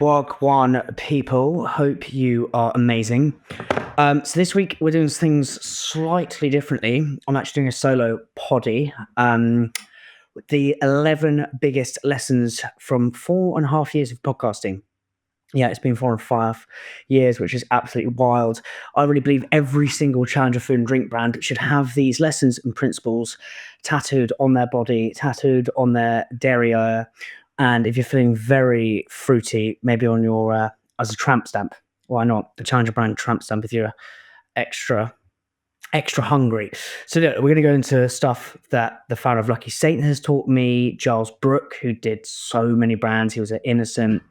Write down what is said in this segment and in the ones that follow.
Wagwan people, hope you are amazing. So this week we're doing things slightly differently. I'm actually doing a solo poddy. The 11 biggest lessons from 4.5 years of podcasting. Yeah, it's been 4.5 years, which is absolutely wild. I really believe every single challenger food and drink brand should have these lessons and principles tattooed on their body, tattooed on their derriere. And if you're feeling very fruity, maybe on your as a tramp stamp. Why not? The challenger brand tramp stamp if you're extra hungry. So we're going to go into stuff that the founder of Lucky Saint has taught me. Giles Brooke, who did so many brands. He was at Innocent,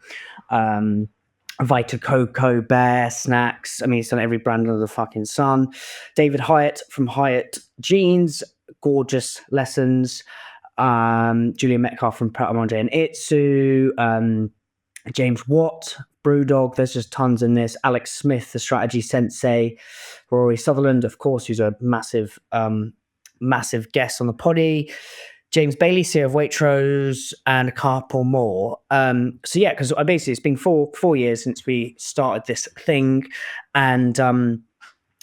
Vita Coco, Bear, Snacks. I mean, he's done every brand under the fucking sun. David Hyatt from Hyatt Jeans, gorgeous lessons. Julian Metcalf from Pret A Manger and Itsu. James Watt, BrewDog. There's just tons in this. Alex Smith, the strategy sensei. Rory Sutherland, of course, who's a massive guest on the poddy. James Bailey, CEO of Waitrose, and a couple more. So yeah, because I basically, it's been four years since we started this thing, and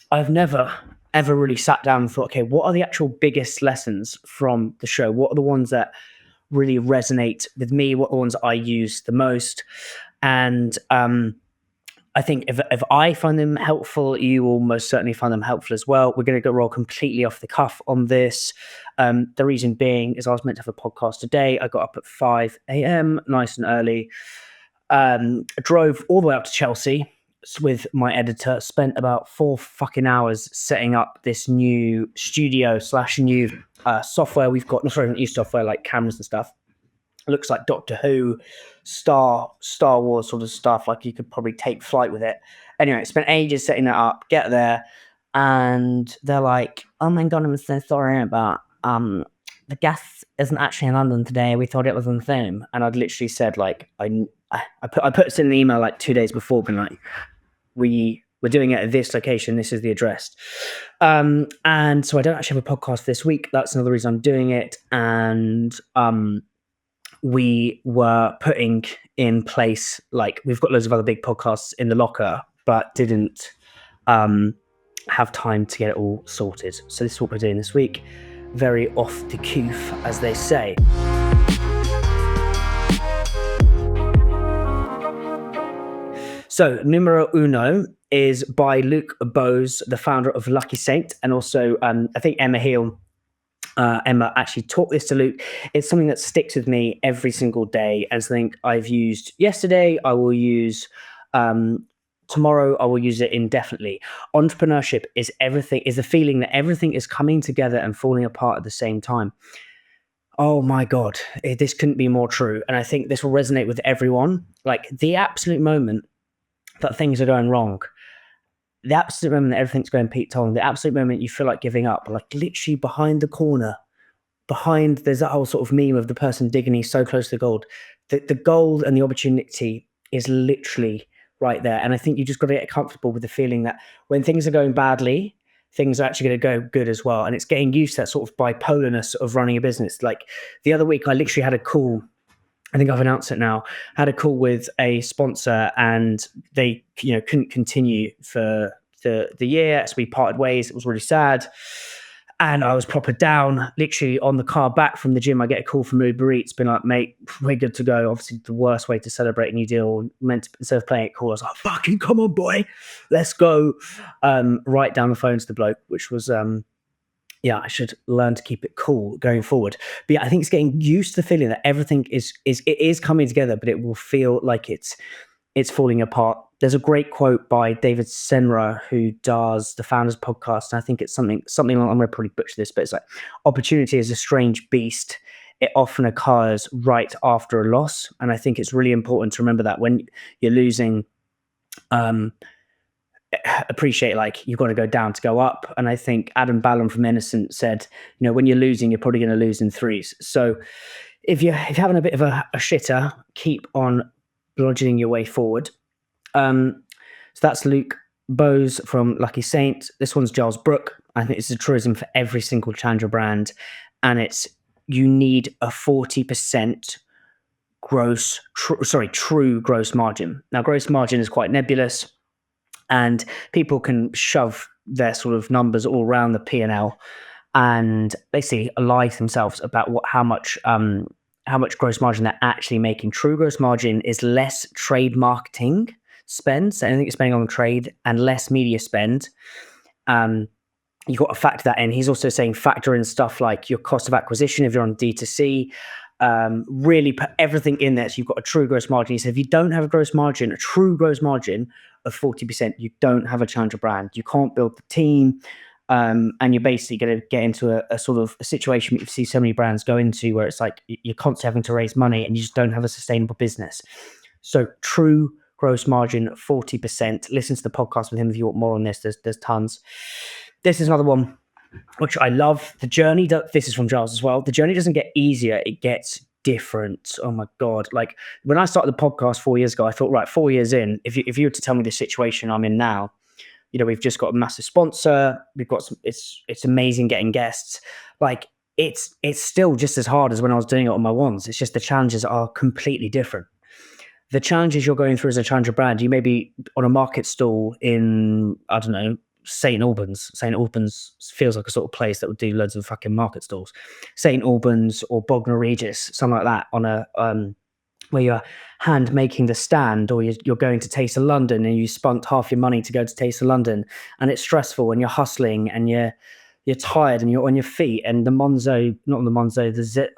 I've never ever really sat down and thought, okay, what are the actual biggest lessons from the show? What are the ones that really resonate with me? What are the ones I use the most? And I think if I find them helpful, you will most certainly find them helpful as well. We're going to roll completely off the cuff on this. The reason being is I was meant to have a podcast today. I got up at 5 a.m, nice and early. Drove all the way up to Chelsea with my editor, spent about 4 fucking hours setting up this new studio / new software we've got. Not new software, like cameras and stuff. It looks like Doctor Who, Star Wars sort of stuff. Like you could probably take flight with it. Anyway, spent ages setting that up, get there, and they're like, oh my God, I'm so sorry about the guest isn't actually in London today. We thought it was on Zoom. And I'd literally said, like, I put this in an email like 2 days before, being like, we're doing it at this location. This is the address. And so I don't actually have a podcast this week. That's another reason I'm doing it. And we were putting in place, like, we've got loads of other big podcasts in the locker, but didn't have time to get it all sorted. So this is what we're doing this week. Very off the coof, as they say. So, numero uno is by Luke Bose, the founder of Lucky Saint, and also I think Emma Heal. Emma actually taught this to Luke. It's something that sticks with me every single day, and something I've used yesterday. I will use tomorrow. I will use it indefinitely. Entrepreneurship is everything. Is the feeling that everything is coming together and falling apart at the same time. Oh my God, this couldn't be more true, and I think this will resonate with everyone. Like the absolute moment that things are going wrong, the absolute moment that everything's going Pete Tong, the absolute moment you feel like giving up, like literally behind the corner, there's that whole sort of meme of the person digging, he's so close to the gold. The gold and the opportunity is literally right there. And I think you just got to get comfortable with the feeling that when things are going badly, things are actually going to go good as well. And it's getting used to that sort of bipolarness of running a business. Like the other week, I literally had a call. I think I've announced it now. Had a call with a sponsor, and they, couldn't continue for the year. So we parted ways. It was really sad, and I was proper down. Literally on the car back from the gym, I get a call from Uber Eats, being like, "Mate, we're good to go." Obviously, the worst way to celebrate a new deal. Instead of playing it cool, I was like, "Fucking come on, boy, let's go!" Right down the phone to the bloke, which was I should learn to keep it cool going forward. But yeah, I think it's getting used to the feeling that everything is coming together, but it will feel like it's falling apart. There's a great quote by David Senra, who does the Founders Podcast, and I think it's something like, I'm going to probably butcher this, but it's like, opportunity is a strange beast. It often occurs right after a loss, and I think it's really important to remember that when you're losing. Appreciate, like, you've got to go down to go up. And I think Adam Ballon from Innocent said, when you're losing, you're probably going to lose in threes. So if you're having a bit of a shitter, keep on bludgeoning your way forward. So that's Luke Bose from Lucky Saint. This one's Giles Brooke. I think it's a truism for every single challenger brand, and it's, you need a 40% true gross margin. Now, gross margin is quite nebulous, and people can shove their sort of numbers all around the P&L and basically lie to themselves about how much gross margin they're actually making. True gross margin is less trade marketing spend, so anything you're spending on trade, and less media spend. You've got to factor that in. He's also saying factor in stuff like your cost of acquisition if you're on D2C. Really put everything in there so you've got a true gross margin. He said if you don't have a true gross margin of 40%, you don't have a challenger brand. You can't build the team, and you're basically going to get into a sort of a situation that you see so many brands go into where it's like you're constantly having to raise money and you just don't have a sustainable business. So true gross margin 40%. Listen to the podcast with him if you want more on this. There's tons. This is another one which I love. The journey, this is from Giles as well. The journey doesn't get easier, it gets different. Oh my God. Like when I started the podcast 4 years ago, I thought, right, 4 years in, if you were to tell me the situation I'm in now, we've just got a massive sponsor. We've got it's amazing getting guests. Like it's still just as hard as when I was doing it on my ones. It's just the challenges are completely different. The challenges you're going through as a challenger brand, you may be on a market stall in, I don't know, St. Albans. St. Albans feels like a sort of place that would do loads of fucking market stalls. St. Albans or Bognor Regis, something like that, on a where you're hand making the stand, or you're going to Taste of London and you spunked half your money to go to Taste of London, and it's stressful and you're hustling and you're tired and you're on your feet, and the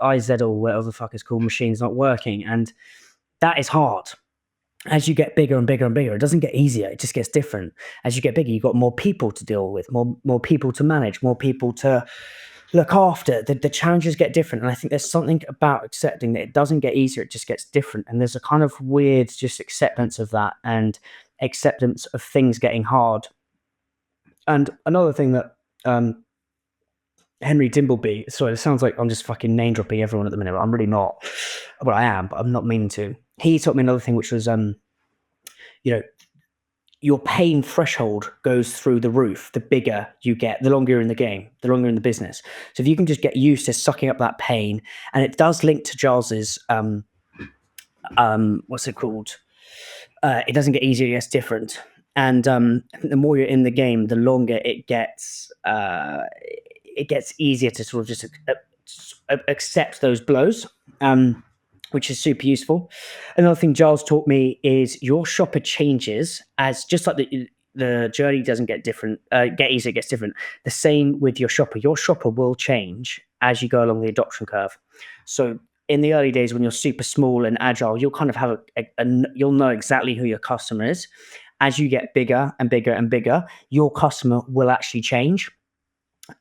IZ or whatever the fuck it's called machine's not working, and that is hard. As you get bigger and bigger and bigger, it doesn't get easier, it just gets different. As you get bigger, you've got more people to deal with, more people to manage, more people to look after. The challenges get different, and I think there's something about accepting that it doesn't get easier, it just gets different. And there's a kind of weird just acceptance of that, and acceptance of things getting hard. And another thing that Henry Dimbleby, sorry, it sounds like I'm just fucking name dropping everyone at the minute, but I'm really not. Well, I am, but I'm not meaning to. He taught me another thing, which was, your pain threshold goes through the roof. The bigger you get, the longer you're in the game, the longer you're in the business. So if you can just get used to sucking up that pain, and it does link to Giles's, what's it called? It doesn't get easier, it gets different. And I think the more you're in the game, the longer it gets easier to sort of just accept those blows, which is super useful. Another thing Giles taught me is your shopper changes as just like the journey doesn't get easier, it gets different. The same with your shopper. Your shopper will change as you go along the adoption curve. So in the early days when you're super small and agile, you'll kind of have you'll know exactly who your customer is. As you get bigger and bigger and bigger, your customer will actually change.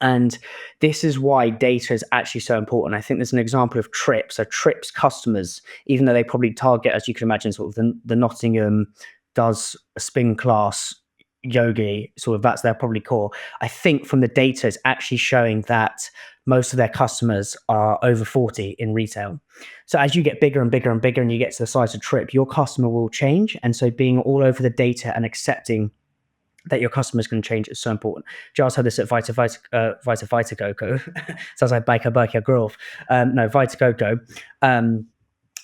And this is why data is actually so important. I think there's an example of Trip. So Trip's customers, even though they probably target, as you can imagine, sort of the Nottingham does a spin class yogi, sort of that's their probably core. I think from the data is actually showing that most of their customers are over 40 in retail. So as you get bigger and bigger and bigger and you get to the size of Trip, your customer will change. And so being all over the data and accepting that your customers can change is so important. Giles had this at Vita Coco. Sounds like Biker Grove. Vita Coco,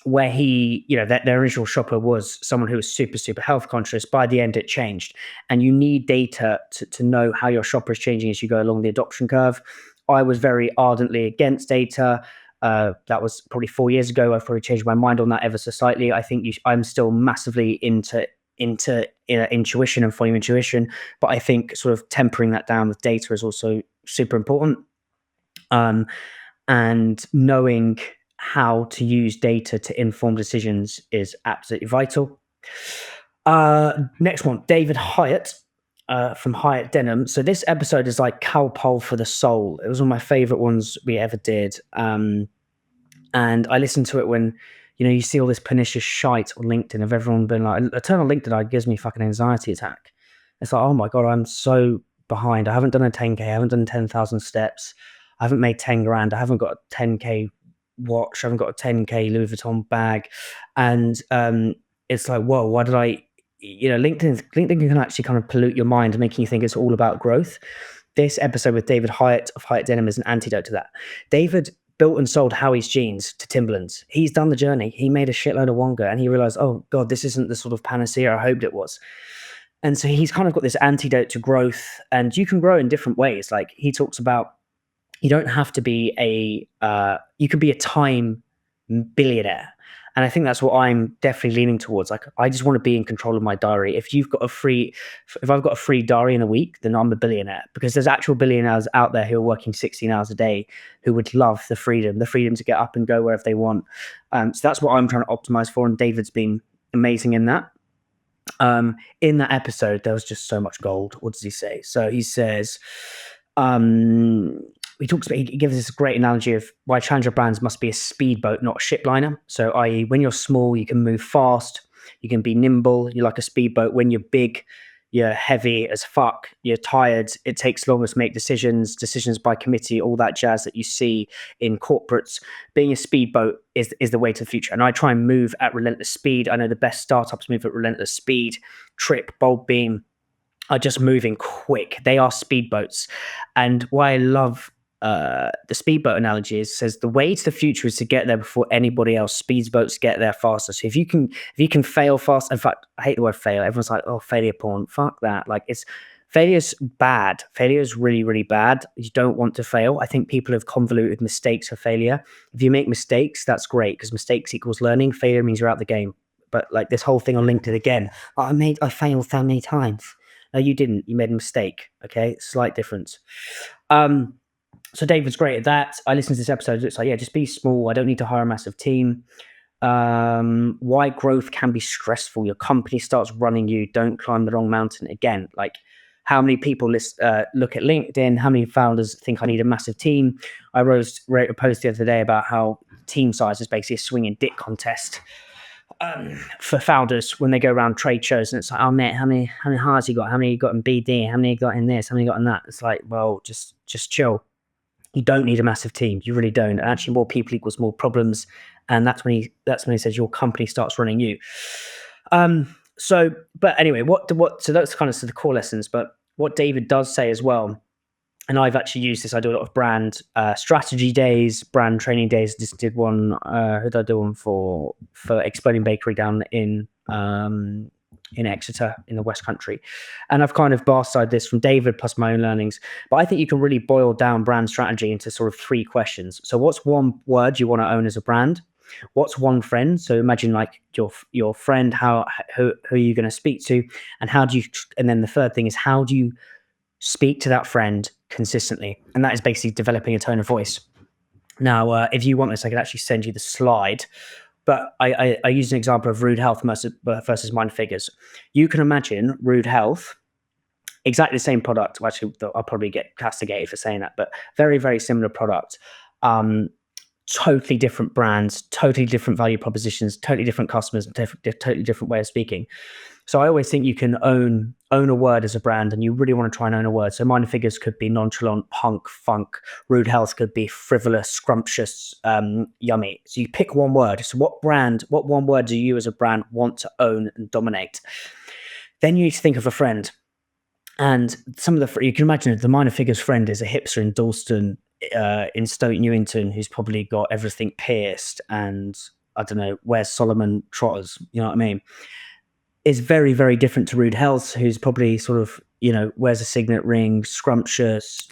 where he, their original shopper was someone who was super, super health conscious. By the end, it changed. And you need data to know how your shopper is changing as you go along the adoption curve. I was very ardently against data. That was probably 4 years ago. I've probably changed my mind on that ever so slightly. I think I'm still massively into intuition and following intuition, but I think sort of tempering that down with data is also super important. And knowing how to use data to inform decisions is absolutely vital. Next one, David Hyatt from Hyatt Denim. So this episode is like Cowpole for the soul. It was one of my favorite ones we ever did. And I listened to it when you see all this pernicious shite on LinkedIn of everyone being like, I turn on LinkedIn, it gives me a fucking anxiety attack. It's like, oh my God, I'm so behind. I haven't done a 10K. I haven't done 10,000 steps. I haven't made 10 grand. I haven't got a 10K watch. I haven't got a 10K Louis Vuitton bag. And it's like, whoa, why did LinkedIn can actually kind of pollute your mind, making you think it's all about growth. This episode with David Hyatt of Hyatt Denim is an antidote to that. David built and sold Howie's jeans to Timberlands. He's done the journey. He made a shitload of Wonga, and he realized, oh God, this isn't the sort of panacea I hoped it was. And so he's kind of got this antidote to growth, and you can grow in different ways. Like he talks about, you don't have to be you can be a time billionaire. And I think that's what I'm definitely leaning towards. Like, I just want to be in control of my diary. If I've got a free diary in a week, then I'm a billionaire, because there's actual billionaires out there who are working 16 hours a day who would love the freedom to get up and go wherever they want. So that's what I'm trying to optimize for. And David's been amazing in that. In that episode, there was just so much gold. What does he say? So he says, he gives this great analogy of why challenger brands must be a speedboat, not a ship liner. So, i.e., when you're small, you can move fast, you can be nimble, you're like a speedboat. When you're big, you're heavy as fuck, you're tired, it takes longer to make decisions by committee, all that jazz that you see in corporates. Being a speedboat is the way to the future. And I try and move at relentless speed. I know the best startups move at relentless speed. Trip, Bold Beam are just moving quick. They are speedboats. And why I love the speedboat analogy says the way to the future is to get there before anybody else. Speedboats get there faster. So if you can fail fast, in fact, I hate the word fail. Everyone's like, oh, failure porn. Fuck that. Like, failure's bad. Failure is really, really bad. You don't want to fail. I think people have convoluted mistakes for failure. If you make mistakes, that's great, because mistakes equals learning. Failure means you're out the game. But like this whole thing on LinkedIn again, I failed so many times. No, you didn't. You made a mistake. Okay, slight difference. So David's great at that. I listened to this episode. It's like, yeah, just be small. I don't need to hire a massive team. Why growth can be stressful. Your company starts running you. Don't climb the wrong mountain. Again, like, how many people look at LinkedIn? How many founders think I need a massive team? I wrote a post the other day about how team size is basically a swinging dick contest for founders when they go around trade shows, and it's like, oh mate, how many hires you got? How many you got in BD? How many you got in this? How many you got in that? It's like, well, just chill. You don't need a massive team. You really don't. Actually, more people equals more problems, and that's when he says your company starts running you. So, but anyway, so that's kind of the core lessons. But what David does say as well, and I've actually used this. I do a lot of brand strategy days, brand training days. Just did one. Who did I do one for Exploding Bakery down in Exeter in the West Country. And I've kind of bastardized this from David plus my own learnings. But I think you can really boil down brand strategy into sort of 3 questions. So what's one word you want to own as a brand? What's one friend? So imagine like your friend, who are you going to speak to? And then the third thing is, how do you speak to that friend consistently? And that is basically developing a tone of voice. Now, if you want this, I could actually send you the slide. But I use an example of Rude Health versus Mind Figures. You can imagine Rude Health, exactly the same product. Well, actually, I'll probably get castigated for saying that, but very, very similar product. Totally different brands, totally different value propositions, totally different customers, totally different way of speaking. So I always think you can own a word as a brand, and you really want to try and own a word. So Mind Figures could be nonchalant, punk, funk. Rude Health could be frivolous, scrumptious, yummy. So you pick one word. So what one word do you as a brand want to own and dominate? Then you need to think of a friend. And you can imagine the Mind Figures friend is a hipster in Dalston, in Stoke Newington, who's probably got everything pierced and, I don't know, wears Solomon trotters, you know what I mean? Is very, very different to Rude Health, who's probably sort of, wears a signet ring, scrumptious,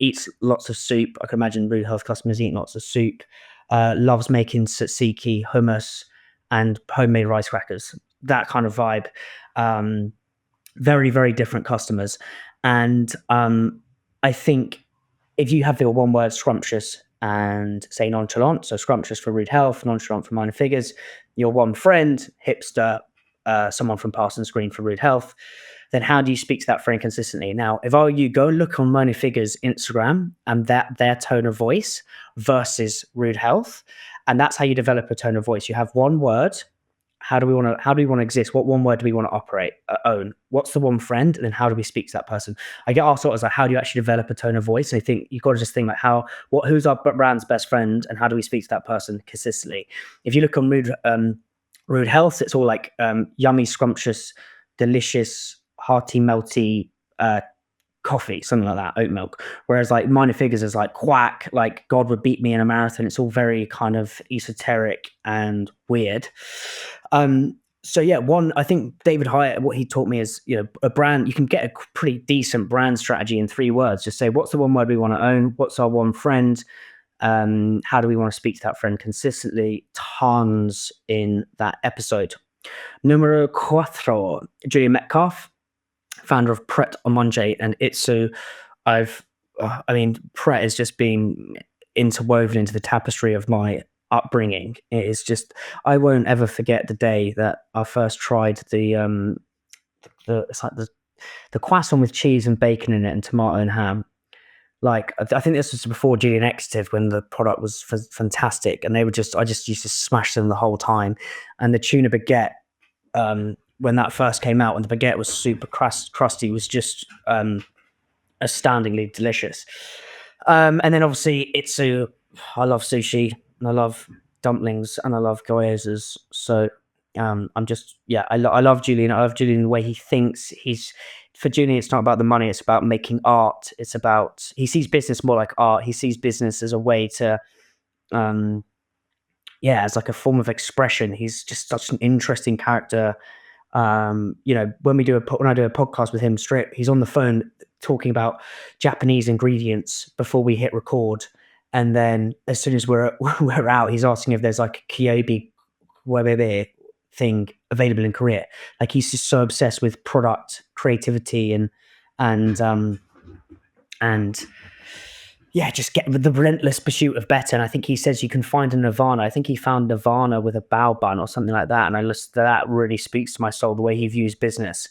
eats lots of soup. I can imagine Rude Health customers eating lots of soup, loves making tzatziki, hummus, and homemade rice crackers. That kind of vibe. Very, very different customers. And I think if you have the one word scrumptious and say nonchalant, so scrumptious for Rude Health, nonchalant for Mind Figures, your one friend, hipster, someone from Parsons Green for Rude Health, then how do you speak to that friend consistently? Now, if I were you, go and look on Mind Figures Instagram and their tone of voice versus Rude Health, and that's how you develop a tone of voice. You have one word. How do we want to exist? What one word do we want to own? What's the one friend? And then how do we speak to that person? I get asked like, how do you actually develop a tone of voice? And I think you've got to just think like who's our brand's best friend, and how do we speak to that person consistently? If you look on Rude Health, it's all like yummy, scrumptious, delicious, hearty, melty, coffee, something like that, oat milk. Whereas like minor figures is like quack, like God would beat me in a marathon. It's all very kind of esoteric and weird. So yeah, I think David Hyatt, what he taught me is, a brand, you can get a pretty decent brand strategy in 3 words. Just say, what's the one word we want to own? What's our one friend? How do we want to speak to that friend consistently? Tons in that episode. Numero cuatro, Julian Metcalf, founder of Pret a Manger and Itsu. Pret has just been interwoven into the tapestry of my upbringing. It is just, I won't ever forget the day that I first tried it's like the croissant with cheese and bacon in it and tomato and ham. Like, I think this was before Julian exited, when the product was fantastic, and I just used to smash them the whole time. And the tuna baguette, when that first came out, when the baguette was super crusty, was just astoundingly delicious. And then obviously Itsu, I love sushi and I love dumplings and I love gyozas. So I love Julian. I love Julian the way he thinks. For Julian, it's not about the money. It's about making art. He sees business more like art. He sees business as a way to, as like a form of expression. He's just such an interesting character. When I do a podcast with him, strip, he's on the phone talking about Japanese ingredients before we hit record, and then as soon as we're out, he's asking if there's like a Kyobi Webebe thing available in Korea. Like, he's just so obsessed with product creativity and just get the relentless pursuit of better. And I think he says you can find a nirvana. I think he found nirvana with a bao bun or something like that. And that really speaks to my soul, the way he views business.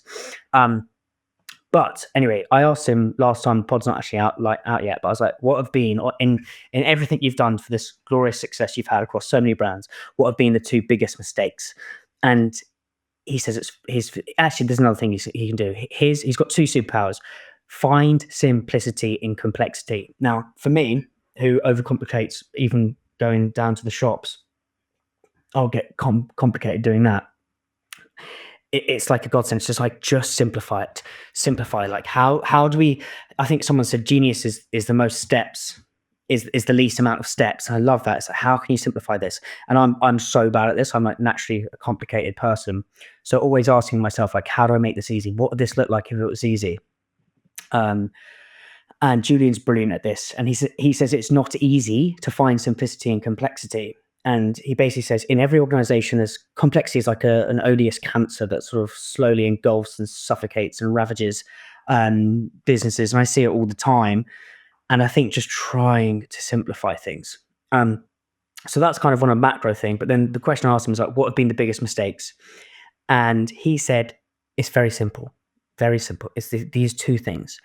But anyway, I asked him last time, the pod's not actually out yet, but I was like, what have been, in everything you've done for this glorious success you've had across so many brands, what have been the 2 biggest mistakes? And he says actually, there's another thing he can do. He's got 2 superpowers. Find simplicity in complexity. Now, for me, who overcomplicates, even going down to the shops, I'll get complicated doing that. It's like a godsend. It's just like, just simplify it. Simplify. Like, how do we? I think someone said genius is the most steps, is the least amount of steps. And I love that. It's like, how can you simplify this? And I'm so bad at this. I'm like naturally a complicated person. So always asking myself, like, how do I make this easy? What would this look like if it was easy? And Julian's brilliant at this. And he says it's not easy to find simplicity and complexity. And he basically says, in every organization, there's complexity is like an odious cancer that sort of slowly engulfs and suffocates and ravages businesses. And I see it all the time. And I think just trying to simplify things. So that's kind of on a macro thing. But then the question I asked him was like, what have been the biggest mistakes? And he said, it's very simple. Very simple. It's these 2 things.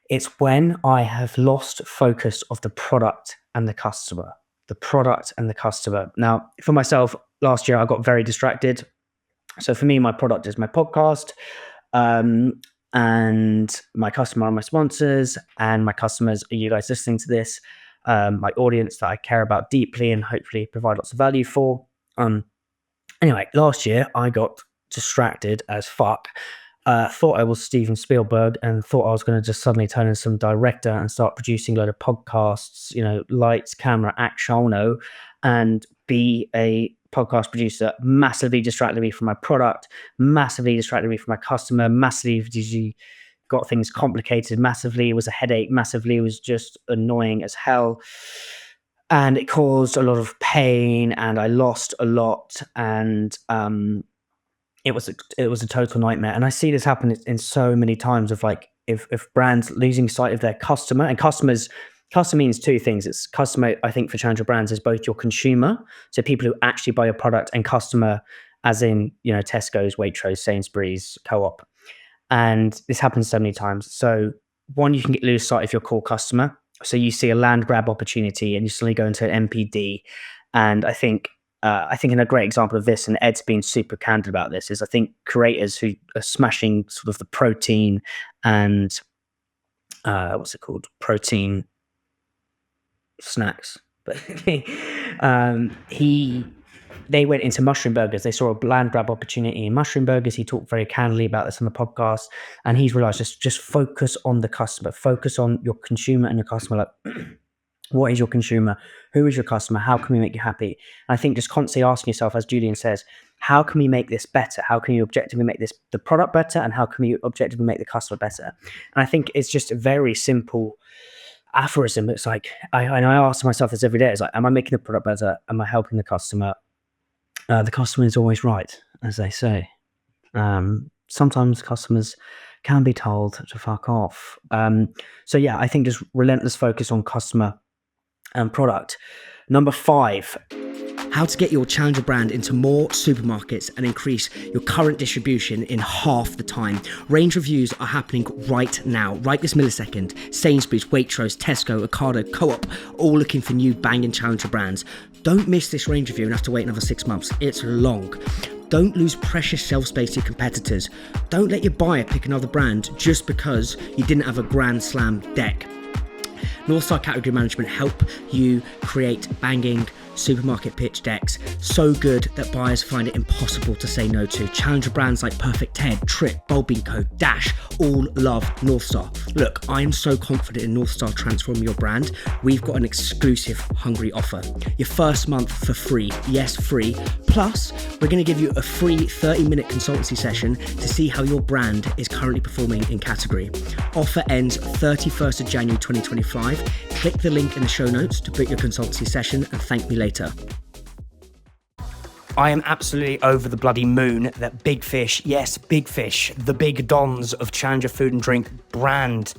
It's when I have lost focus of the product and the customer. The product and the customer. Now, for myself, last year I got very distracted. So for me, my product is my podcast, and my customer are my sponsors, and my customers are you guys listening to this, my audience that I care about deeply and hopefully provide lots of value for. Anyway, last year I got distracted as fuck. Thought I was Steven Spielberg and thought I was going to just suddenly turn into some director and start producing a load of podcasts, lights, camera, action, and be a podcast producer. Massively distracted me from my product, massively distracted me from my customer, massively got things complicated, massively. It was a headache, massively. It was just annoying as hell. And it caused a lot of pain and I lost a lot. And, it was a total nightmare. And I see this happen in so many times of like, if brands losing sight of their customer, and customer means 2 things. It's customer, I think, for challenger brands is both your consumer, so people who actually buy your product, and customer as in, Tesco's, Waitrose, Sainsbury's, Co-op. And this happens so many times. So one, you can lose sight of your core customer. So you see a land grab opportunity and you suddenly go into an MPD. And I think in a great example of this, and Ed's been super candid about this, is I think creators who are smashing sort of the protein and protein snacks. But he they went into mushroom burgers. They saw a land grab opportunity in mushroom burgers. He talked very candidly about this on the podcast, and he's realized just focus on the customer, focus on your consumer and your customer. Like, what is your consumer? Who is your customer? How can we make you happy? And I think just constantly asking yourself, as Julian says, how can we make this better? How can you objectively make the product better? And how can we objectively make the customer better? And I think it's just a very simple aphorism. It's like, I ask myself this every day. It's like, am I making the product better? Am I helping the customer? The customer is always right, as they say. Sometimes customers can be told to fuck off. So yeah, I think just relentless focus on customer and product. Number 5, how to get your challenger brand into more supermarkets and increase your current distribution in half the time. Range reviews are happening right now, right this millisecond. Sainsbury's, Waitrose, Tesco, Ocado, Co-op, all looking for new banging challenger brands. Don't miss this range review and have to wait another 6 months. It's long. Don't lose precious shelf space to your competitors. Don't let your buyer pick another brand just because you didn't have a Grand Slam deck. North Star Category Management help you create banging supermarket pitch decks so good that buyers find it impossible to say no to. Challenger brands like Perfect Ted, Trip, Bulbing Co, Dash all love North Star. Look, I'm so confident in North Star transforming your brand. We've got an exclusive Hungry offer. Your first month for free. Yes, free. Plus, we're going to give you a free 30-minute consultancy session to see how your brand is currently performing in category. Offer ends 31st of January 2025. Click the link in the show notes to book your consultancy session and thank me later. I am absolutely over the bloody moon that Big Fish, yes, Big Fish, the big dons of Challenger Food and Drink brand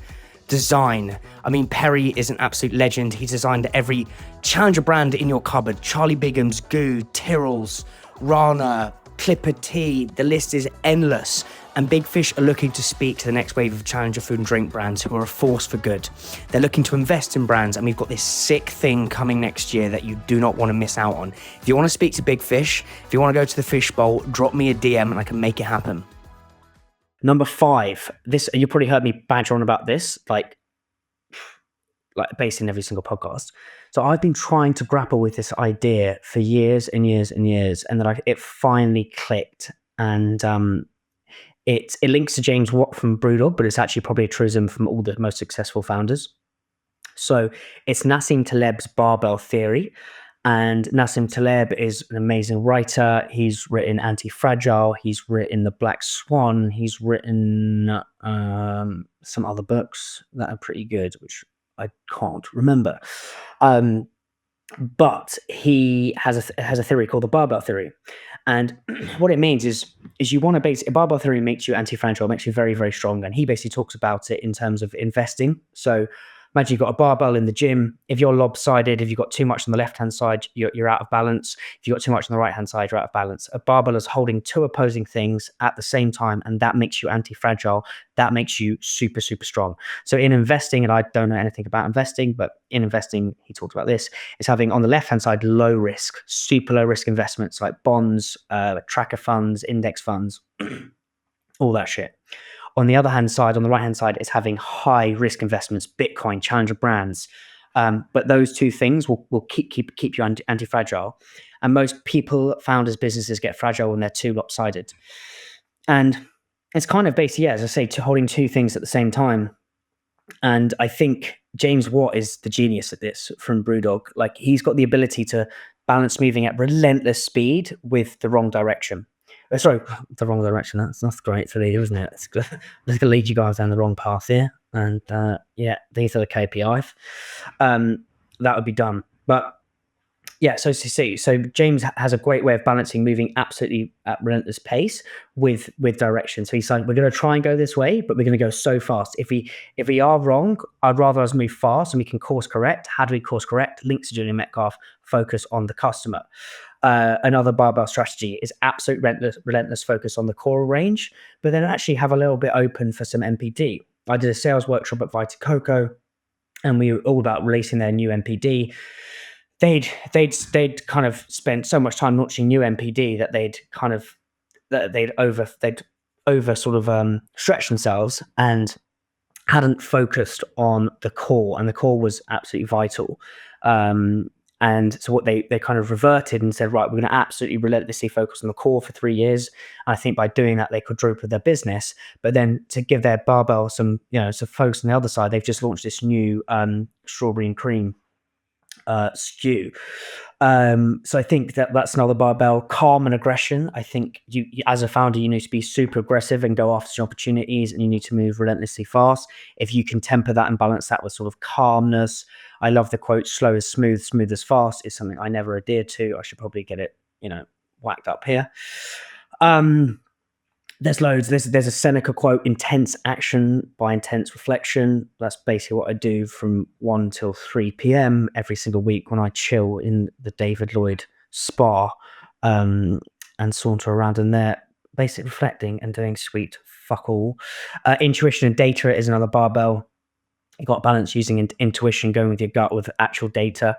design. I mean, Perry is an absolute legend. He's designed every Challenger brand in your cupboard. Charlie Bigham's, Goo, Tyrrell's, Rana, Clipper Tea. The list is endless. And Big Fish are looking to speak to the next wave of Challenger Food and Drink brands who are a force for good. They're looking to invest in brands, and we've got this sick thing coming next year that you do not want to miss out on. If you want to speak to Big Fish, if you want to go to the Fish Bowl, drop me a DM and I can make it happen. Number 5, this, you probably heard me badger on about this, like based in every single podcast. So I've been trying to grapple with this idea for years and years and years, and then it finally clicked. And it links to James Watt from BrewDog, but it's actually probably a truism from all the most successful founders. So it's Nassim Taleb's barbell theory. And Nassim Taleb is an amazing writer. He's written Anti-Fragile. He's written The Black Swan. He's written some other books that are pretty good, which I can't remember. But he has a theory called the barbell theory. And what it means is you want to a barbell theory makes you anti-fragile, makes you very, very strong. And he basically talks about it in terms of investing. So imagine you've got a barbell in the gym. If you're lopsided, if you've got too much on the left-hand side, you're out of balance. If you've got too much on the right-hand side, you're out of balance. A barbell is holding two opposing things at the same time, and that makes you anti-fragile. That makes you super, super strong. So in investing, and I don't know anything about investing, but in investing, he talked about this, is having on the left-hand side low risk, super low risk investments like bonds, tracker funds, index funds, all that shit. On the other hand side, on the right hand side, is having high risk investments, Bitcoin, challenger brands. But those two things will keep you anti-fragile. And most people, founders, businesses get fragile when they're too lopsided. And it's kind of basically, as I say, holding two things at the same time. And I think James Watt is the genius at this from BrewDog. Like, he's got the ability to balance moving at relentless speed with the wrong direction. Sorry, the wrong direction. That's great to lead, isn't it? It's going to lead you guys down the wrong path here. And yeah, these are the KPIs. That would be done. But yeah, so James has a great way of balancing moving absolutely at relentless pace with direction. So he's like, we're going to try and go this way, but we're going to go so fast. If we are wrong, I'd rather us move fast and we can course correct. How do we course correct? Links to Julian Metcalf, focus on the customer. Another barbell strategy is absolute relentless focus on the core range, but then actually have a little bit open for some MPD. I did a sales workshop at Vita Coco, and we were all about releasing their new MPD. They'd kind of spent so much time launching new MPD that they'd over sort of stretched themselves and hadn't focused on the core, and the core was absolutely vital. And so what they kind of reverted and said, right, we're going to absolutely relentlessly focus on the core for 3 years. And I think by doing that, they quadruple their business. But then to give their barbell some, some focus on the other side, they've just launched this new strawberry and cream stew. So I think that's another barbell. Calm and aggression. I think you as a founder, you need to be super aggressive and go after opportunities, and you need to move relentlessly fast. If you can temper that and balance that with sort of calmness. I love the quote, slow is smooth, smooth is fast, is something I never adhered to. I should probably get it, whacked up here. There's loads. There's a Seneca quote, intense action by intense reflection. That's basically what I do from 1 till 3 p.m. every single week when I chill in the David Lloyd spa and saunter around in there, basically reflecting and doing sweet fuck all. Intuition and data is another barbell. You got balance using intuition, going with your gut with actual data.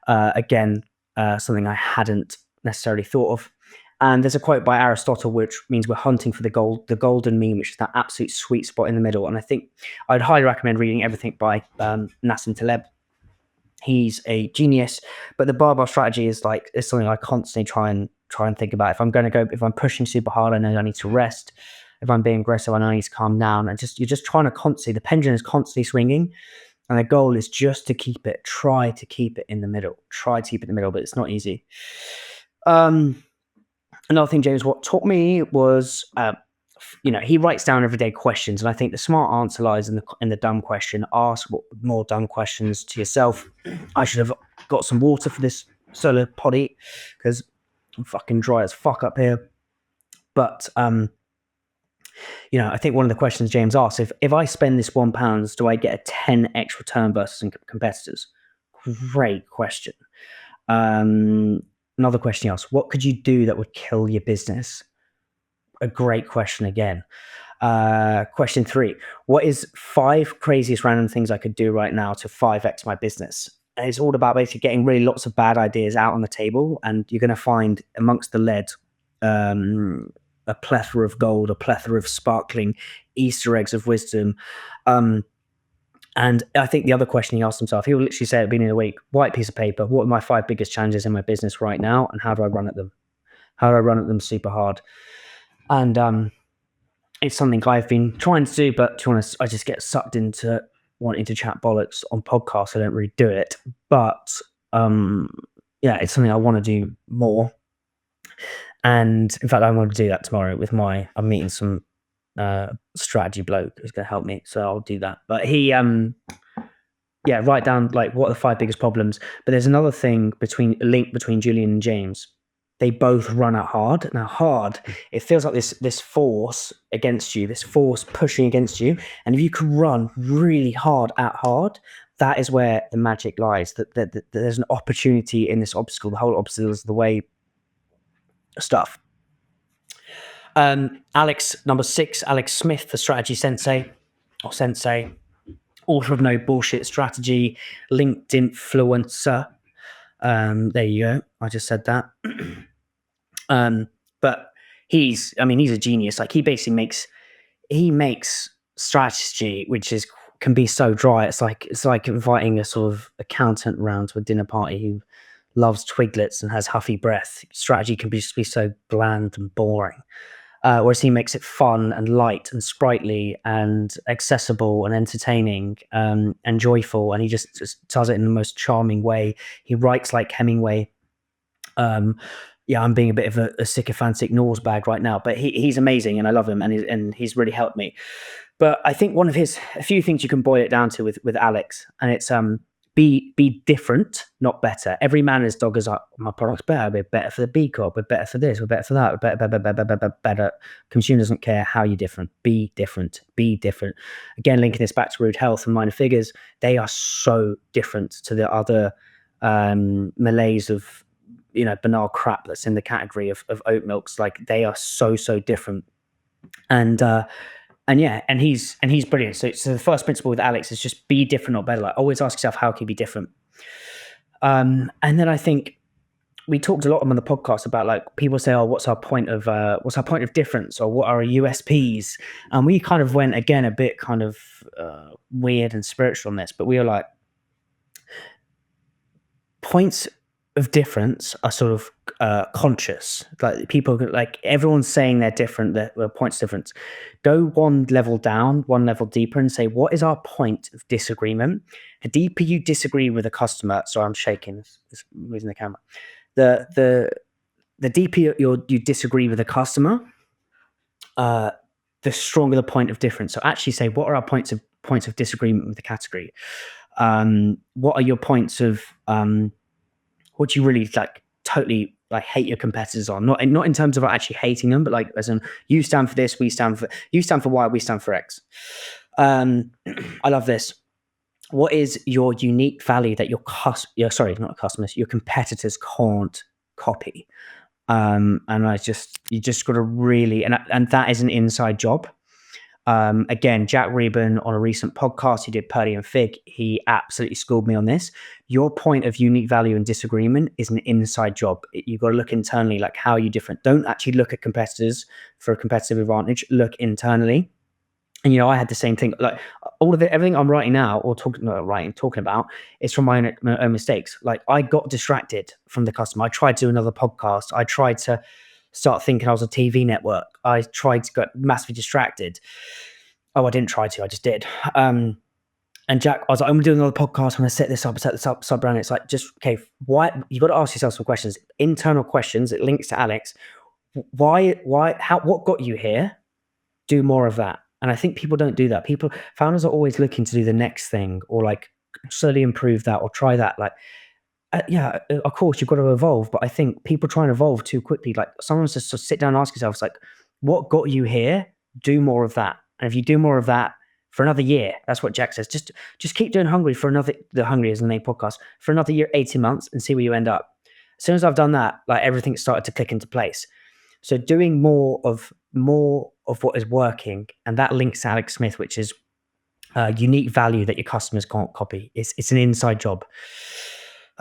Again, something I hadn't necessarily thought of. And there's a quote by Aristotle, which means we're hunting for the golden mean, which is that absolute sweet spot in the middle. And I think I'd highly recommend reading everything by Nassim Taleb. He's a genius, but the barbell strategy is something I constantly try and think about. If I'm pushing super hard, I know I need to rest. If I'm being aggressive, I know I need to calm down. And you're just trying to the pendulum is constantly swinging. And the goal is just to try to keep it in the middle, but it's not easy. Another thing James Watt taught me was, he writes down everyday questions. And I think the smart answer lies in the dumb question. Ask more dumb questions to yourself. I should have got some water for this solar poddy because I'm fucking dry as fuck up here. But, I think one of the questions James asked, if I spend this £1, do I get a 10x return versus competitors? Great question. Another question he asked, what could you do that would kill your business? A great question again. Question 3, what is 5 craziest random things I could do right now to 5x my business? And it's all about basically getting really lots of bad ideas out on the table, and you're going to find amongst the lead a plethora of gold, a plethora of sparkling Easter eggs of wisdom. And I think the other question he asked himself, he will literally say at the beginning of the week, white piece of paper, what are my 5 biggest challenges in my business right now, and how do I run at them? How do I run at them super hard? And it's something I've been trying to do, but to be honest, I just get sucked into wanting to chat bollocks on podcasts. I don't really do it. But it's something I want to do more. And in fact, I want to do that tomorrow I'm meeting some strategy bloke who's going to help me. So I'll do that. But he, write down what are the 5 biggest problems. But there's another thing link between Julian and James. They both run out hard. Now, hard, it feels like this force against you, this force pushing against you. And if you can run really hard at hard, that is where the magic lies. That there's an opportunity in this obstacle. The whole obstacle is the way stuff. Number 6, Alex Smith, the strategy sensei, author of No Bullshit Strategy, LinkedIn influencer. There you go. I just said that. But he's a genius. He basically makes strategy, which can be so dry. It's like inviting a sort of accountant round to a dinner party who loves twiglets and has huffy breath. Strategy can just be so bland and boring. Whereas he makes it fun and light and sprightly and accessible and entertaining and joyful, and he just does it in the most charming way. He writes like Hemingway. I'm being a bit of a sycophantic nose bag right now, but he's amazing and I love him, and he's really helped me. But I think a few things you can boil it down to with Alex, and it's be different, not better. Every man and his dog is like, my product's better. We're better for the B Corp. We're better for this. We're better for that. We're better. Consumer doesn't care how you're different. Be different. Be different. Again, linking this back to Rude Health and Minor Figures, they are so different to the other malaise of banal crap that's in the category of oat milks. They are so different. And he's brilliant. So the first principle with Alex is just be different, not better. Always ask yourself, how can you be different? And then I think we talked a lot on the podcast about people say, oh, what's our point of difference, or what are our USPs? And we kind of went again a bit kind of weird and spiritual on this, but we were like, points of difference are sort of conscious. Like people, like everyone's saying they're different, their points difference. Go one level down, one level deeper, and say, what is our point of disagreement? The deeper you disagree with a customer, sorry, I'm shaking, it's losing the camera. The deeper you disagree with a customer, the stronger the point of difference. So actually say, what are our points of disagreement with the category? What are your points of what do you really like totally like hate your competitors on? Not in terms of actually hating them, but like as in you stand for this, you stand for Y, we stand for X. I love this. What is your unique value that your competitors can't copy? And you just got to really, and that is an inside job. Again, Jack Reben on a recent podcast, he did Purdy and Fig. He absolutely schooled me on this. Your point of unique value and disagreement is an inside job. You've got to look internally, like how are you different? Don't actually look at competitors for a competitive advantage. Look internally. And I had the same thing. Like all of it, everything I'm writing now or talking about is from my own mistakes. Like I got distracted from the customer. I tried to do another podcast. I tried to start thinking I was a TV network. I tried to get massively distracted. Oh, I didn't try to. I just did. And Jack, I was like, I'm going to do another podcast. I'm going to set this up, sub-brand. It's like, just, okay, why? You got to ask yourself some questions, internal questions. It links to Alex. Why, what got you here? Do more of that. And I think people don't do that. Founders are always looking to do the next thing or like slowly improve that or try that. Like, yeah, of course you've got to evolve, but I think people try and evolve too quickly. Like someone's just to sit down and ask yourself, it's like, what got you here? Do more of that. And if you do more of that for another year, that's what Jack says. Just keep doing Hungry for another. The Hungry is the name podcast for another year, 18 months, and see where you end up. As soon as I've done that, like everything started to click into place. So doing more of what is working, and that links to Alex Smith, which is unique value that your customers can't copy. It's an inside job.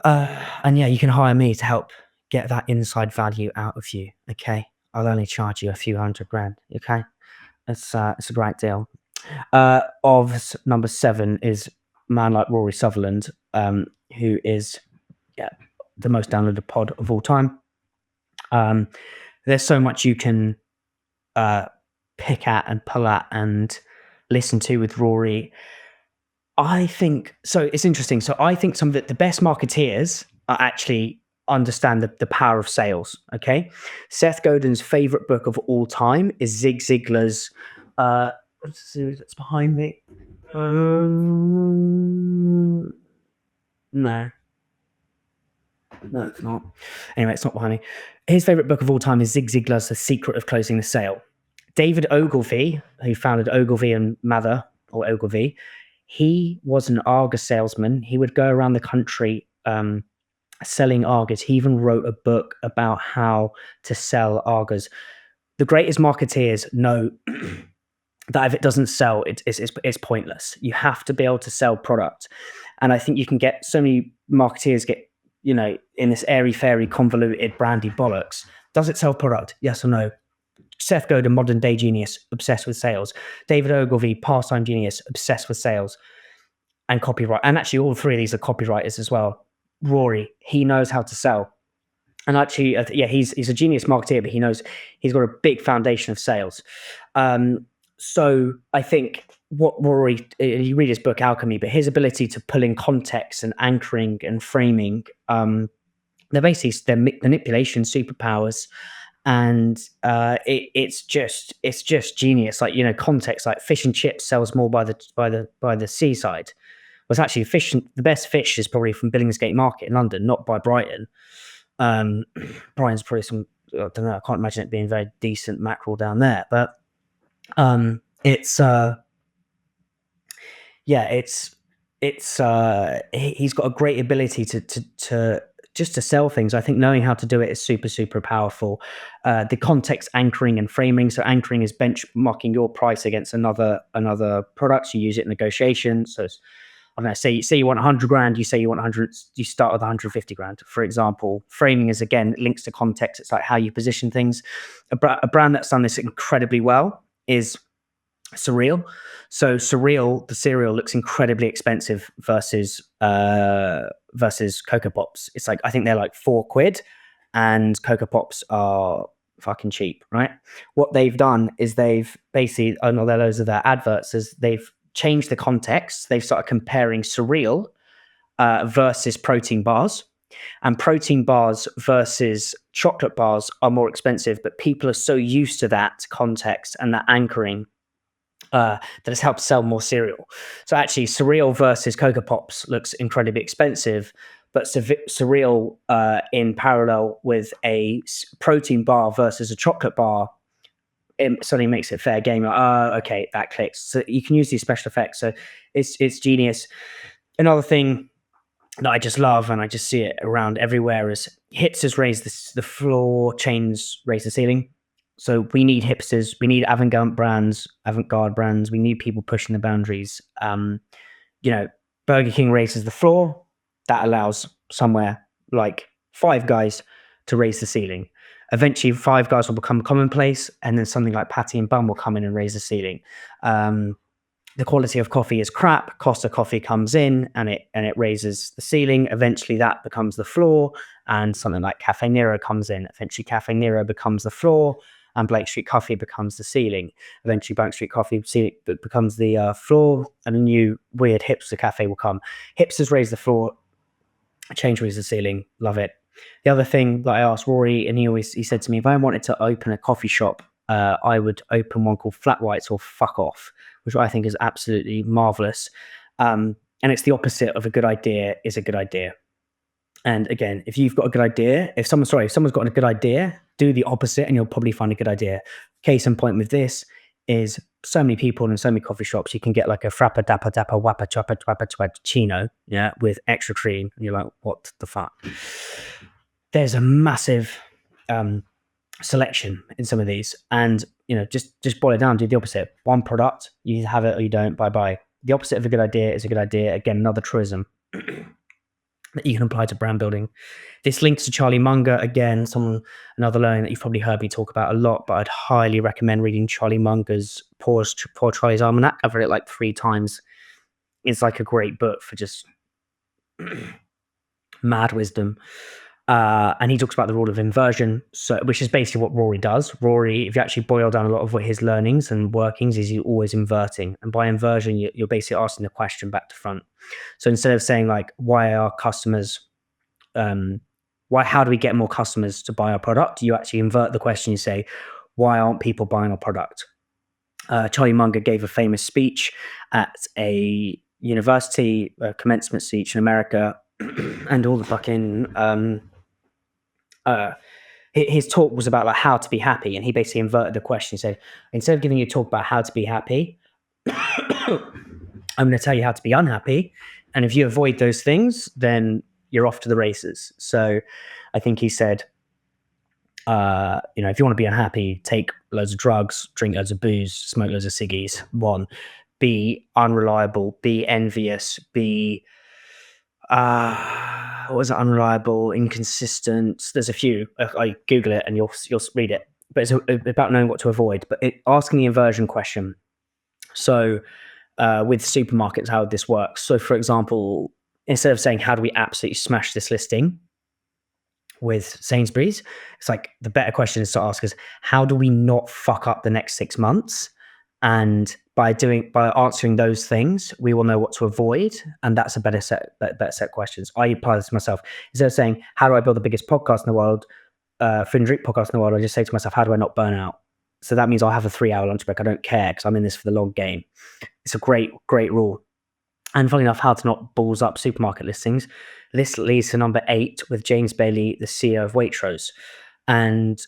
And yeah, you can hire me to help get that inside value out of you. Okay, I'll only charge you a few $100,000. Okay, it's a great deal. Of number 7 is a man like Rory Sutherland, who is the most downloaded pod of all time. There's so much you can pick at and pull at and listen to with Rory. I think so. It's interesting. So I think some of the best marketeers are actually understand the power of sales. Okay. Seth Godin's favorite book of all time is Zig Ziglar's, let's see that's behind me. No, it's not. Anyway, it's not behind me. His favorite book of all time is Zig Ziglar's The Secret of Closing the Sale. David Ogilvy, who founded Ogilvy and Mather, or Ogilvy, he was an Argus salesman. He would go around the country selling Argus. He even wrote a book about how to sell Argus. The greatest marketeers know that if it doesn't sell, it's pointless. You have to be able to sell product. And I think you can get so many marketeers get, in this airy-fairy, convoluted, brandy bollocks. Does it sell product? Yes or no? Seth Godin, modern day genius, obsessed with sales. David Ogilvy, pastime genius, obsessed with sales and copyright. And actually, all three of these are copywriters as well. Rory, he knows how to sell. And actually, he's a genius marketeer, but he's got a big foundation of sales. So I think what Rory, you read his book Alchemy, but his ability to pull in context and anchoring and framing, they're basically their manipulation superpowers. And it's just genius. Like, context, like fish and chips sells more by the seaside. Was actually the best fish is probably from Billingsgate Market in London, not by Brighton. Brighton's probably I don't know. I can't imagine it being very decent mackerel down there, but he's got a great ability to just to sell things. I think knowing how to do it is super, super powerful. The context anchoring and framing. So anchoring is benchmarking your price against another product. You use it in negotiation. So it's, I don't know, say you want 100 grand, you say you want 100, you start with 150 grand, for example. Framing is, again, links to context. It's like how you position things. A brand that's done this incredibly well is cereal. So cereal, the cereal looks incredibly expensive versus Cocoa Pops. It's like I think they're like £4, and Cocoa Pops are fucking cheap, right? What they've done is they've basically, I know there are loads of their adverts, is they've changed the context. They've started comparing cereal versus protein bars. And protein bars versus chocolate bars are more expensive, but people are so used to that context and that anchoring that has helped sell more cereal. So actually, cereal versus Cocoa Pops looks incredibly expensive, but cereal in parallel with a protein bar versus a chocolate bar, it suddenly makes it fair game. Like, okay, that clicks. So you can use these special effects. So it's genius. Another thing that I just love, and I just see it around everywhere, is hipsters raise the floor, chains raise the ceiling. So we need hipsters, we need avant-garde brands, we need people pushing the boundaries. Burger King raises the floor, that allows somewhere like Five Guys to raise the ceiling. Eventually, Five Guys will become commonplace, and then something like Patty and Bun will come in and raise the ceiling. The quality of coffee is crap. Costa Coffee comes in and it raises the ceiling. Eventually, that becomes the floor, and something like Cafe Nero comes in. Eventually, Cafe Nero becomes the floor, and Blake Street Coffee becomes the ceiling. Eventually, Blake Street Coffee becomes the floor, and a new weird hipster cafe will come. Hipsters raise the floor, change raises the ceiling. Love it. The other thing that I asked Rory, and he said to me, if I wanted to open a coffee shop, I would open one called Flat Whites or Fuck Off, which I think is absolutely marvelous. And it's the opposite of a good idea is a good idea. And again, if you've got a good idea, if someone's got a good idea, do the opposite and you'll probably find a good idea. Case in point with this is so many people in so many coffee shops, you can get like a frappa dappa dappa wappa choppa twappa twatchino, yeah, with extra cream. And you're like, what the fuck? There's a massive selection in some of these, and just boil it down, do the opposite. One product, you have it or you don't, bye. The opposite of a good idea is a good idea. Again, another truism that you can apply to brand building. This links to Charlie Munger again, another learning that you've probably heard me talk about a lot, but I'd highly recommend reading Charlie Munger's Poor Charlie's Almanac. I've read it like 3 times. It's like a great book for just mad wisdom. And he talks about the rule of inversion, which is basically what Rory does. Rory, if you actually boil down a lot of what his learnings and workings, is he's always inverting. And by inversion, you're basically asking the question back to front. So instead of saying like, why are customers, how do we get more customers to buy our product? You actually invert the question. You say, why aren't people buying our product? Charlie Munger gave a famous speech at a university, commencement speech in America, and all the fucking his talk was about like how to be happy, and he basically inverted the question. He said, instead of giving you a talk about how to be happy, I'm going to tell you how to be unhappy, and if you avoid those things, then you're off to the races. So I think he said, if you want to be unhappy, take loads of drugs, drink loads of booze, smoke loads of ciggies. 1, be unreliable, be envious, be unreliable, inconsistent. There's a few. I Google it and you'll read it. But it's about knowing what to avoid. But asking the inversion question. So with supermarkets, how this works. So for example, instead of saying how do we absolutely smash this listing with Sainsbury's, it's like the better question is to ask is how do we not fuck up the next 6 months? And by answering those things, we will know what to avoid, and that's a better set questions. I apply this to myself. Instead of saying, how do I build the biggest podcast in the world, food and drink podcast in the world, I just say to myself, how do I not burn out? So that means I'll have a 3-hour lunch break. I don't care because I'm in this for the long game. It's a great rule. And funny enough, how to not balls up supermarket listings. This leads to number 8 with James Bailey, the CEO of Waitrose, and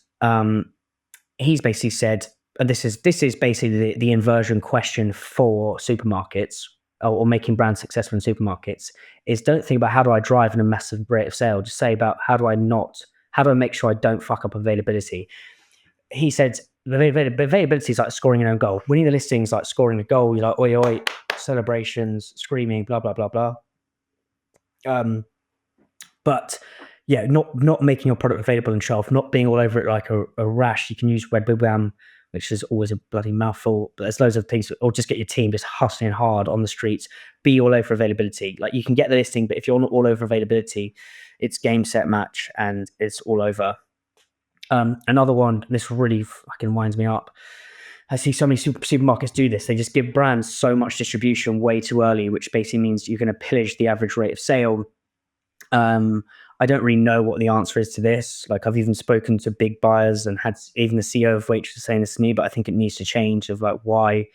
he's basically said, and this is basically the inversion question for supermarkets or making brands successful in supermarkets, is don't think about how do I drive in a massive rate of sale. Just say about how do I make sure I don't fuck up availability. He said availability is like scoring your own goal. Winning the listings like scoring a goal. You're like, oi, oi, celebrations, screaming, blah, blah, blah, blah. But yeah, not making your product available on shelf, not being all over it like a rash. You can use Red Bull Bam which is always a bloody mouthful. But there's loads of things, or just get your team just hustling hard on the streets, be all over availability. Like you can get the listing, but if you're not all over availability, it's game, set, match, and it's all over. Another one, this really fucking winds me up. I see so many supermarkets do this. They just give brands so much distribution way too early, which basically means you're going to pillage the average rate of sale. I don't really know what the answer is to this. Like I've even spoken to big buyers and had even the CEO of Waitrose saying this to me, but I think it needs to change. Of like, why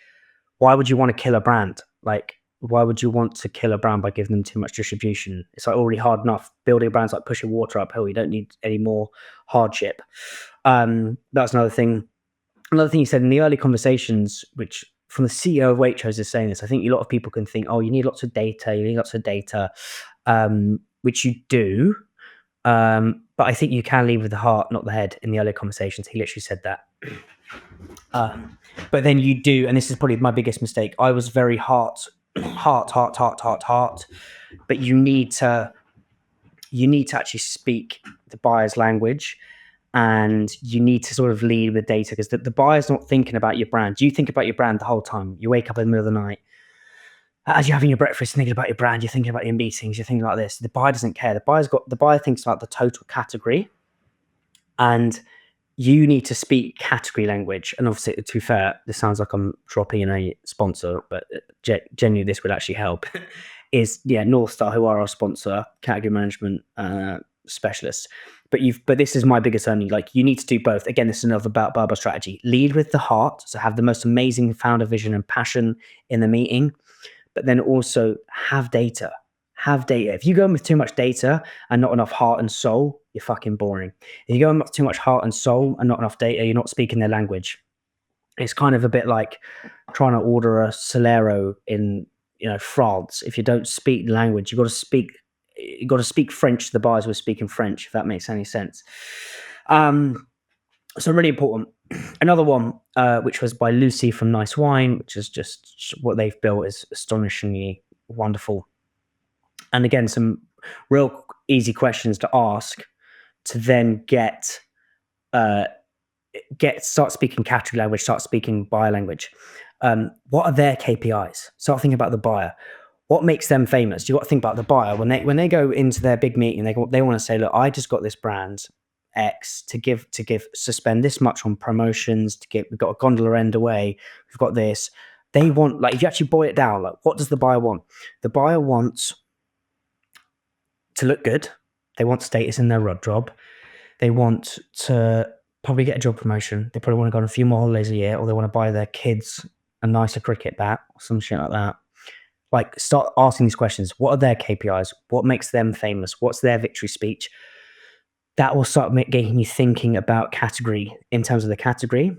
would you want to kill a brand? Like, why would you want to kill a brand by giving them too much distribution? It's like already hard enough building brands, like pushing water uphill. You don't need any more hardship. That's another thing. Another thing you said in the early conversations, which from the CEO of Waitrose is saying this, I think a lot of people can think, oh, you need lots of data, which you do. But I think you can lead with the heart, not the head. In the earlier conversations, he literally said that. But then you do, and this is probably my biggest mistake. I was very heart. But you need to actually speak the buyer's language, and you need to sort of lead with data, because the buyer's not thinking about your brand. You think about your brand the whole time. You wake up in the middle of the night, as you're having your breakfast, thinking about your brand, you're thinking about your meetings, you're thinking about this. The buyer doesn't care. The buyer thinks about the total category, and you need to speak category language. And obviously, to be fair, this sounds like I'm dropping in a sponsor, but genuinely, this would actually help. Is North Star, who are our sponsor, category management specialists. But this is my biggest only. Like, you need to do both. Again, this is another about Barbara strategy. Lead with the heart, so have the most amazing founder vision and passion in the meeting. But then also have data. Have data. If you go in with too much data and not enough heart and soul, you're fucking boring. If you go in with too much heart and soul and not enough data, you're not speaking their language. It's kind of a bit like trying to order a Solero in France. If you don't speak the language, you've got to speak French to the buyers who are speaking French, if that makes any sense. So really important. Another one, which was by Lucy from Nice Wine, which is just what they've built is astonishingly wonderful. And again, some real easy questions to ask to then start speaking category language, start speaking buyer language. What are their KPIs? Start thinking about the buyer. What makes them famous? You got to think about the buyer when they go into their big meeting. They want to say, look, I just got this brand X to spend this much on promotions. We've got a gondola end away. We've got this. They want, like, if you actually boil it down, like, what does the buyer want? The buyer wants to look good. They want status in their rod job. They want to probably get a job promotion. They probably want to go on a few more holidays a year, or they want to buy their kids a nicer cricket bat or some shit like that. Like, start asking these questions. What are their KPIs? What makes them famous? What's their victory speech? That will start getting you thinking about category in terms of the category.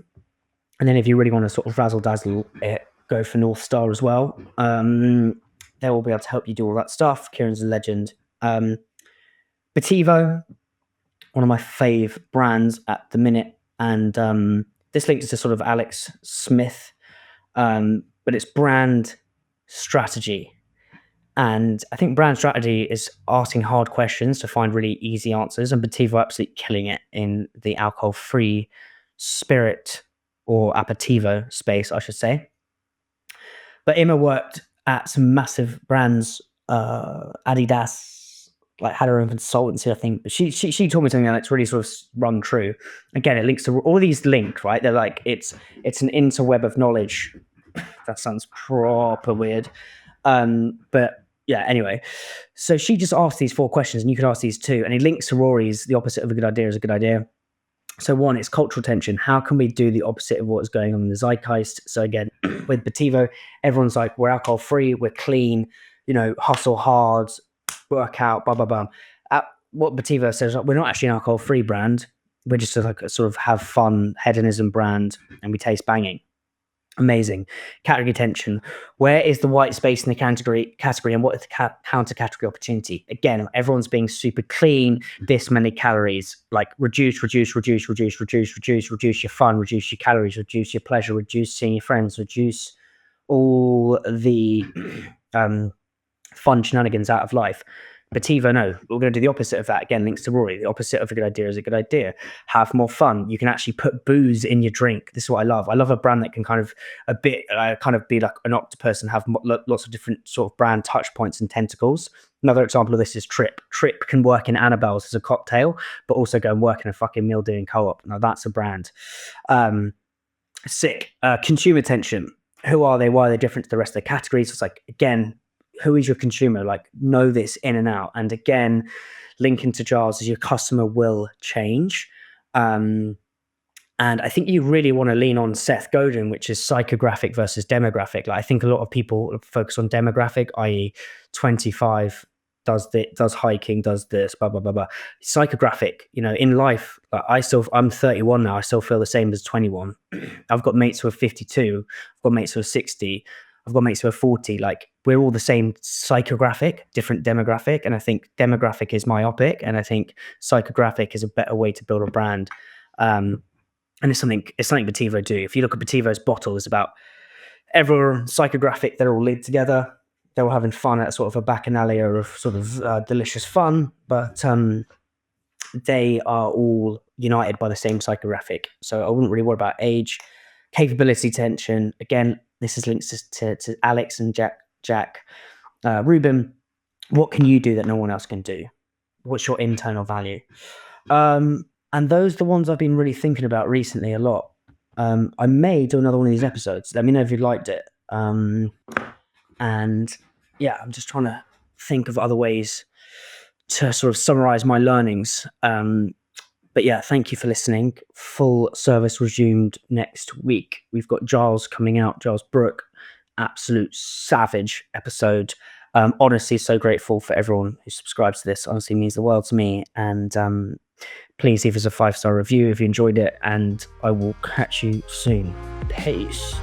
And then if you really want to sort of razzle dazzle it, go for North Star as well. They will be able to help you do all that stuff. Kieran's a legend. Bativo, one of my fave brands at the minute. And this links to sort of Alex Smith, but it's brand strategy. And I think brand strategy is asking hard questions to find really easy answers. And Bativo absolutely killing it in the alcohol-free spirit or aperitivo space, I should say. But Emma worked at some massive brands, Adidas, like had her own consultancy, I think. But she told me something that's really sort of run true. Again, it links to all these link, right? They're like, it's an interweb of knowledge. That sounds proper weird. But yeah, anyway. So she just asked these 4 questions, and you could ask these too. And it links to Rory's, the opposite of a good idea is a good idea. So one, it's cultural tension. How can we do the opposite of what's going on in the zeitgeist? So again, with Bativo, everyone's like, we're alcohol free, we're clean, hustle hard, work out, blah, blah, blah. What Bativo says, we're not actually an alcohol free brand. We're just like a sort of have fun hedonism brand, and we taste banging. Amazing. Category tension. Where is the white space in the category, and what is the counter category opportunity? Again, everyone's being super clean. This many calories. Like reduce your fun, reduce your calories, reduce your pleasure, reduce seeing your friends, reduce all the fun shenanigans out of life. Bativo, no, we're going to do the opposite of that. Again, links to Rory. The opposite of a good idea is a good idea. Have more fun. You can actually put booze in your drink. This is what I love. I love a brand that can kind of be like an octopus and have lots of different sort of brand touch points and tentacles. Another example of this is Trip. Trip can work in Annabelle's as a cocktail, but also go and work in a fucking meal doing co-op. Now that's a brand. Sick. Consumer attention. Who are they? Why are they different to the rest of the categories? It's like, again, who is your consumer? Like, know this in and out. And again, linking to Giles is your customer will change. And I think you really want to lean on Seth Godin, which is psychographic versus demographic. Like, I think a lot of people focus on demographic, i.e. 25, does hiking, does this, blah, blah, blah, blah. Psychographic, in life, like I'm 31 now. I still feel the same as 21. I've got mates who are 52. I've got mates who are 60. I've got mates who are 40. Like, we're all the same psychographic, different demographic. And I think demographic is myopic. And I think psychographic is a better way to build a brand. And it's something Bativo do. If you look at Bativo's bottle, it's about everyone psychographic. They're all linked together. They're all having fun at sort of a bacchanalia of sort of delicious fun. But they are all united by the same psychographic. So I wouldn't really worry about age, capability, tension. Again, this is links to Alex and Jack Rubin. What can you do that no one else can do? What's your internal value? And those are the ones I've been really thinking about recently a lot. I may do another one of these episodes. Let me know if you liked it. And yeah, I'm just trying to think of other ways to sort of summarize my learnings. But yeah, thank you for listening. Full service resumed next week. We've got Giles coming out, Giles Brooke, absolute savage episode. Honestly, so grateful for everyone who subscribes to this. Honestly means the world to me. And please leave us a 5-star review if you enjoyed it. And I will catch you soon. Peace.